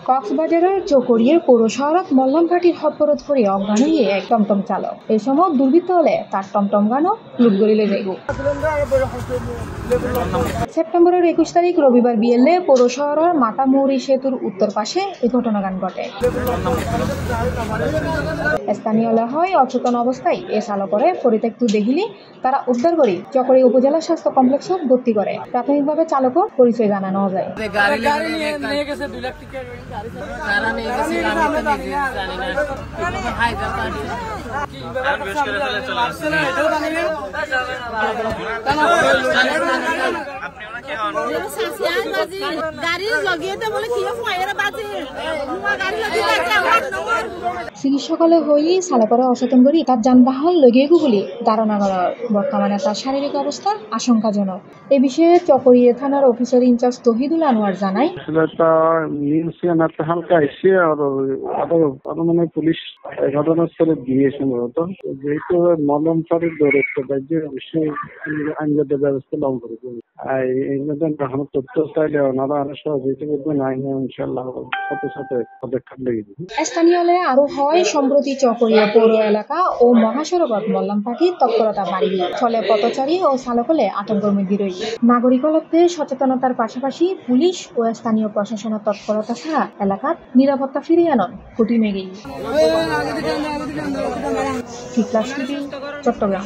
কক্সবাজারের চকরিয়ার পৌর সড়ক মল্লমঘাটির হতপরত হয়ে অজ্ঞান হয়ে এক টমটম চালক। এই সময় দুর্বৃত্ত হলে তার টমটম গানও লুট গড়িলে যাইব। সেপ্টেম্বরের 21 তারিখ রবিবার বিয়েলে পৌর শহরের মাতামুহুরী সেতুর উত্তর পাশে এই ঘটনাগান ঘটে। স্থানীয়রা হয় অচেতন অবস্থায় এ চালকরে পরিত্যক্ত দেখিলে তারা উদ্ধার করে চকরিয়া উপজেলা স্বাস্থ্য কমপ্লেক্সে ভর্তি করে। প্রাথমিকভাবে চালকের পরিচয় জানানো যায়। চিকিৎসকলে হয়ে চালকরে অচেতন করে তার যানবাহন লগিয়েগু বলে ধারণা করা। বর্তমানে তার শারীরিক অবস্থা আশঙ্কাজনক। এ বিষয়ে চকরিয়া থানার অফিসার ইনচার্জ তহিদুল আনোয়ার জানায়, হালকা এসে মানে পুলিশ ঘটনাস্থলে গিয়েছে মূলত, যেহেতু মলম ফাঁড়ির দৌড়তে পারছে অবশ্যই আইনগত ব্যবস্থা লং করে দেবে। আর তথ্য চাইলে ওনারা আরো সহযোগিতা করবেন, আইনে ইনশাল্লাহ সাথে সাথে পদক্ষেপ লেগে যাবে। স্থানীয়রা আরো হয় সম্প্রতি চকরিয়া পৌর এলাকা ও মহাসড়কত মল্লমঘাটির তৎপরতা বাড়িল। ফলে পথচারী ও চালকলে আতঙ্কের মধ্যে রইল। নাগরিকত্বে সচেতনতার পাশাপাশি পুলিশ ও স্থানীয় প্রশাসনের তৎপরতা ছাড়া এলাকার নিরাপত্তা ফিরিয়ে আনন কঠিন হয়ে গেল। চট্টগ্রাম।